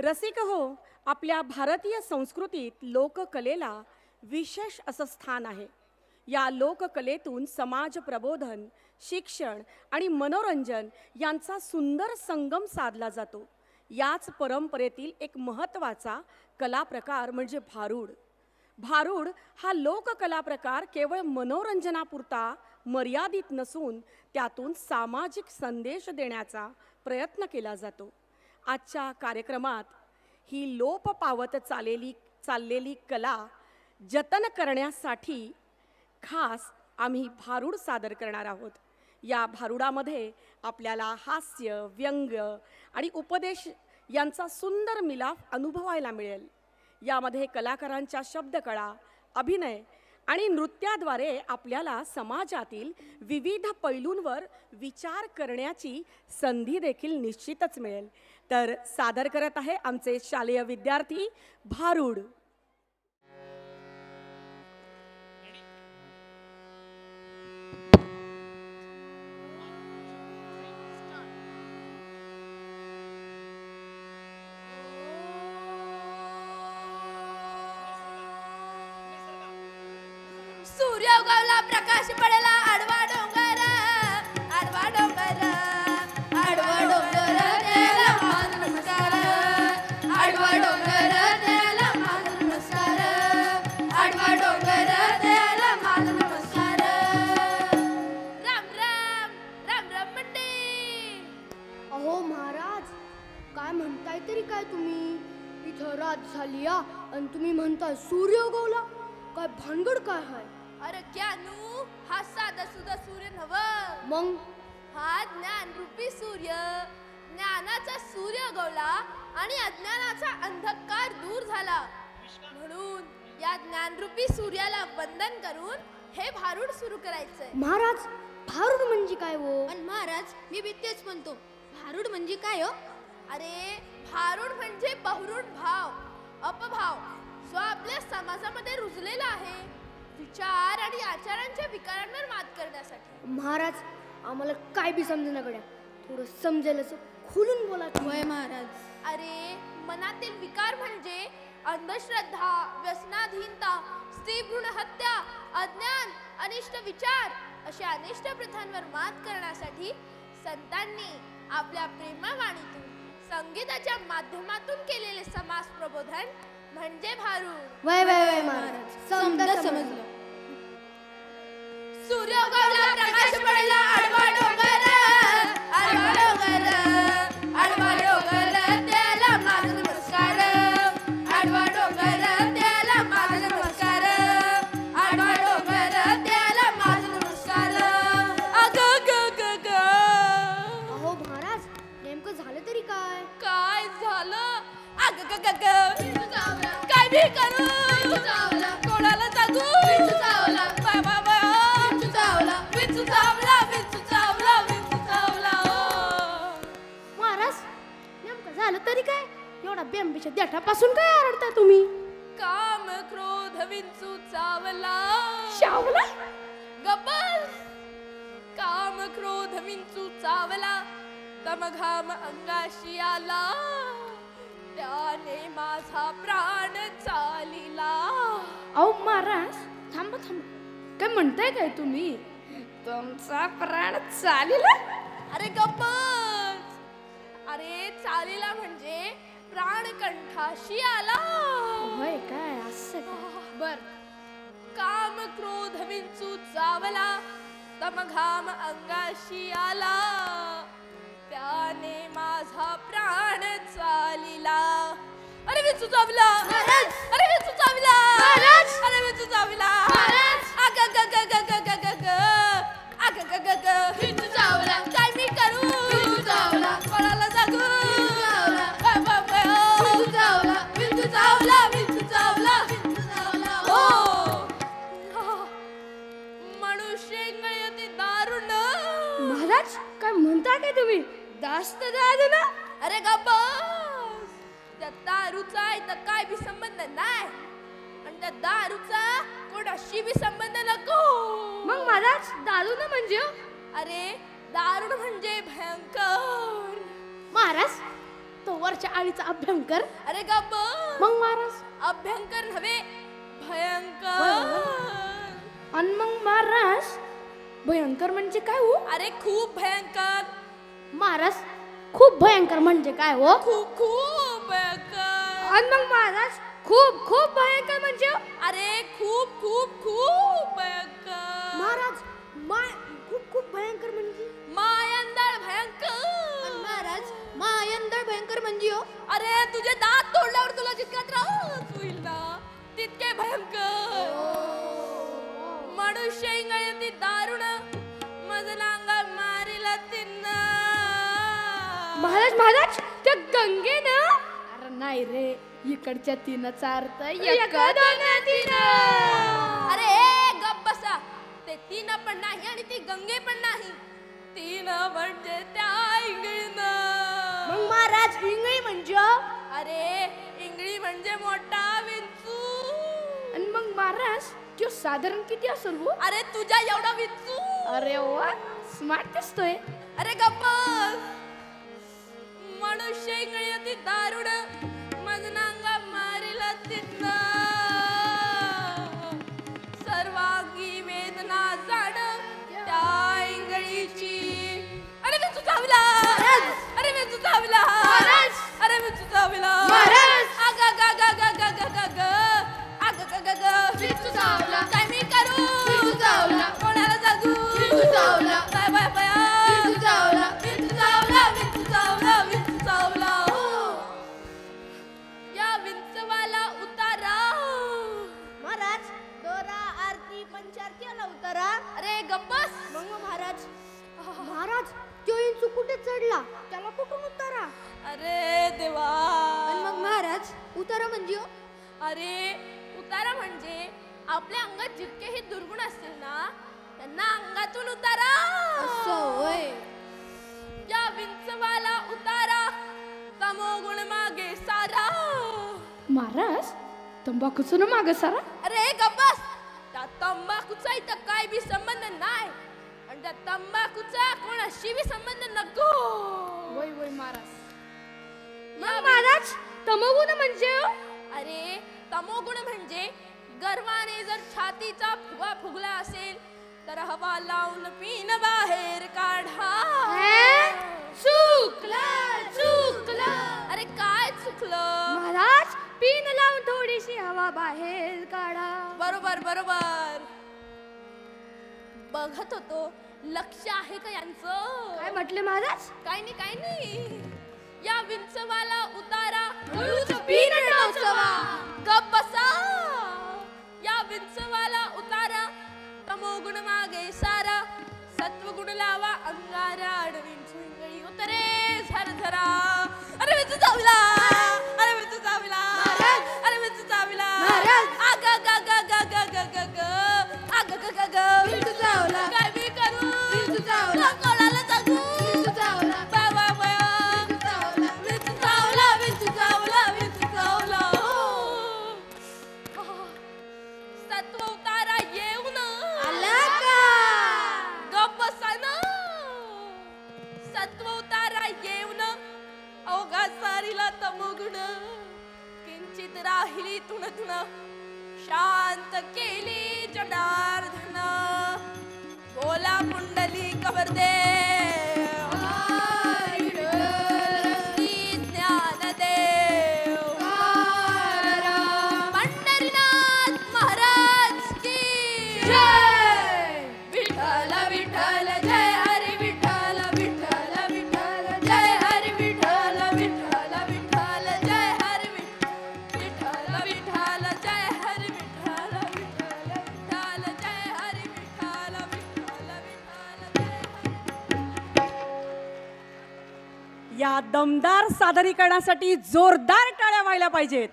रसिक हो, आपल्या भारतीय संस्कृतीत लोककलेला विशेष असं स्थान आहे. या लोककलेतून समाज प्रबोधन, शिक्षण आणि मनोरंजन यांचा सुंदर संगम साधला जातो. याच परंपरेतील एक महत्त्वाचा कला प्रकार म्हणजे भारूड. भारूड हा लोककला प्रकार केवळ मनोरंजनापुरता मर्यादित नसून त्यातून सामाजिक संदेश देण्याचा प्रयत्न केला जातो. आजच्या कार्यक्रमात ही लोप पावत चाललेली कला जतन करण्यासाठी खास आम्ही भारूड सादर करणार आहोत. या भारुडामध्ये आपल्याला हास्य, व्यंग आणि उपदेश यांचा सुंदर मिलाफ अनुभवायला मिळेल. यामध्ये कलाकारांच्या शब्दकळा, अभिनय आणि नृत्याद्वारे आपल्याला समाजातील विविध पैलूंवर विचार करण्याची संधी देखील निश्चितच मिळेल. तर सादर करत आहे आमचे शालेय विद्यार्थी भारूड. सूर्य उगवला, प्रकाश पडला, आडवा डोंगर, आडवा डोंगर, आडवा डोंगर, त्याला माझा नमस्कार, आडवा डोंगर, त्याला माझा नमस्कार, आडवा डोंगर, त्याला माझा नमस्कार. राम राम, राम राम मंडळी. अहो महाराज, काय म्हणताय तरी काय तुम्ही? इथं रात झाली आणि तुम्ही म्हणताय सूर्य उगवला. काय भानगड काय आहे? अरे ज्ञानू, हा साधा सुद्धा सूर्य नव, मग हा ज्ञान रूपी सूर्य. ज्ञानाचा सूर्य उगवला आणि अज्ञानाचा अंधकार दूर झाला. म्हणून या ज्ञानरूपी सूर्याला वंदन करून हे भारूड सुरू करायचंय. महाराज, भारूड म्हणजे काय हो? पण महाराज, मी बी तेच म्हणतो, भारूड म्हणजे काय हो? अरे भारूड म्हणजे बहुरूढ भाव, अपभाव जो आपल्या समाजामध्ये रुजलेला आहे, विचार आणि आचारांच्या विकारांवर मात करण्यासाठी. महाराज, आम्हाला काय बी समजेना गड्या. थोडं समजेल असं खुलून बोला. होय महाराज. अरे मनातील विकार म्हणजे अंधश्रद्धा, व्यसनाधीनता, स्त्री भ्रूण हत्या, अज्ञान, अनिष्ट विचार अशा अनिष्ट प्रथांवर मात करण्यासाठी संतांनी आपल्या प्रेमवाणीतून, संगीताच्या माध्यमातून केलेले समाज प्रबोधन म्हणजे भारूड. वय वय वय महाराज, समजलं. सूर्य उगवला, प्रकाश पडला, आडवा डोंगर, आडवा डोंगर, आडवा डोंगर, त्याला माझा नमस्कार, आडवा डोंगर, त्याला माझा नमस्कार, आडवा डोंगर, त्याला माझा नमस्कार. अग ग ग ग. अहो महाराज, नेमकं झालं तरी काय? काय झालं? अग ग ग ग. काय भी करू, कोणाला सांगू? Bye bye bye. महाराज, नेमकं झालं तरी काय? एवढा बेंबीच्या देठापासून काय आरडता तुम्ही? काम क्रोध विंचू चावला. शावला? गब्बल. काम क्रोध विंचू चावला, तम घाम अंगाशी आला, त्याने माझा प्राण चालिला. अहो महाराज, थांबा थांबा. काय म्हणताय काय तुम्ही? तुमचा प्राण चालेला? अरे गप्पच. अरे चालीला म्हणजे प्राण कंठाशी आला. होय काय? असं काय? बर. काम क्रोध विंचू चावला, तम घाम अंगाशी आला, त्याने माझा प्राण चालिला. अरे विंचू चावला. अरे विंचू चावला. अरे विंचू चावला. अग ग ग ग ग ग ग ग. अग ग ग ग. विंचू चावला. काय मी करू? विंचू चावला. कोणाला सांगू? विंचू चावला. Bye bye bye. विंचू चावला. विंचू चावला. विंचू चावला. विंचू चावला. हो. मनुष्य गयती दारुण. महाराज, काय म्हणताय काय तुम्ही? दास्त दारू ना? अरे गप्पा. त्या दारूचा इथं काय बी संबंध नाही, आणि त्या दारूचा कोणाशी बी संबंध नको. मग महाराज, दारू ना म्हणजे? अरे दारुण म्हणजे भयंकर. महाराज, तो वरच्या आळीचा अभ्यंकर. अरे गप्प. मग महाराज अभ्यंकर नव्हे, भयंकर. आणि मग महाराज भयंकर म्हणजे काय हो? अरे खूप भयंकर. महाराज खूप भयंकर म्हणजे काय हो? खूप खूप भयंकर. आणि मग महाराज खूप खूप भयंकर म्हणजे? अरे खूप खूप खूप भयंकर. महाराज खूप खूप भयंकर म्हणजे? मायंदळ भयंकर. महाराज मायंदळ भयंकर म्हणजे हो? अरे तुझे दात तोडल्यावर तुला जितका त्रास होईल ना तितके भयंकर. मनुष्य इंगळती दारुण मजनांगा मारिला तिन्ना. महाराज त्या गंगेनं? अरे नाही रे, इकडच्या तीनचा अर्थ एका अरे गप्प बसा. ते तीन पण नाही आणि ती गंगे पण नाही. तीन म्हणजे त्या इंगळीनं. मग महाराज इंगळी म्हणजे? अरे इंगळी म्हणजे मोठा विंचू. आणि मग महाराज तो साधारण किती असेल हो? अरे तुझ्या एवढा विंचू. अरे वा, स्मार्ट दिसतोय. अरे गप्प. मनुष्य इंगळती दारुण मजनांगा मारिला तिन्ना. सर्वांगी वेदना जाण त्या इंगळीची. अरे विंचू चावला. अरे विंचू चावला. अरे विंचू चावला. अग ग ग ग ग ग ग ग. अग ग ग ग. विंचू चावला. काय मी करू? विंचू चावला. कोणाला जागू? विंचू चावला. काय बाय बाया? विंचू चावला. विंचू चावला. विंचू चावला. विंचू चावला. या विंचवाला उतारा. महाराज दोरा आरती पंचारती आला उतारा. अरे गप्पस. मग महाराज तो इंचू कुठे चढला, त्याला कुठून उतारा? अरे देवा. आणि मग महाराज उतारा म्हणजे? अरे उतारा म्हणजे आपल्या अंगात जितकेही दुर्गुण असतील ना त्यांना अंगातून उतारा. असं होय. या विंचवाला उतारा. तमोगुण मागे सारा. महाराज तंबाखूचं ना माग सारा? अरे गप्पस. त्या तंबाखूचा इथं काय बी संबंध नाही आणि त्या तंबाखूचा कोणाशी बी संबंध नको. वय वय महाराज. महाराज तमोगुण म्हणजे? अरे तमोगुण म्हणजे गर्वाने जर छातीचा फुगा फुगला असेल तर हवा लावून पिन बाहेर काढा. चुकलं. अरे काय चुकलं? महाराज पिन लावून थोडीशी हवा बाहेर काढा. बरोबर बरोबर. बघत होतो, लक्ष आहे का यांचं? काय म्हटले महाराज? काय नाही काय नाही. या विंचवाला उतारा. पिन टोचवा. गप बसा. या विंचवाला उतारा. तमोगुण मागे सारा. सत्वगुण लावा अंगारा. विंचू इंगळी उतरे झरझरा. अरे विंचू चावला. अरे विंचू चावला. अरे विंचू चावला. अग ग ग ग ग ग ग ग. अग ग ग ग. विंचू चावला. काय मी करू? विंचू चावला. कोणाला सांगू? विंचू चावला. बाबा बाया. विंचू चावला. विंचू चावला. विंचू चावला. विंचू चावला. सत्व उतारा येऊन आला का? गप्प बसा ना. सत्व उतारा येऊन अवघा सारीला तमोगुण. किंचित राहिली तुण तुण शांत केली जनार्दन. बोला पुंडली कवरदे. श्री ज्ञानदेव. पंढरीनाथ महाराज की जय. विठ्ठल विठ्ठल जय हरी विठ्ठल विठ्ठल विठ्ठल जय हरी विठ्ठल विठ्ठल विठ्ठल जय हरी विठ्ठल विठ्ठल जय हरी विठ्ठल विठ्ठल विठ्ठल जय हरी विठ्ठल विठ्ठल विठ्ठल जय हरी. या दमदार सादरीकरणासाठी जोरदार टाळ्या व्हायला पाहिजेत.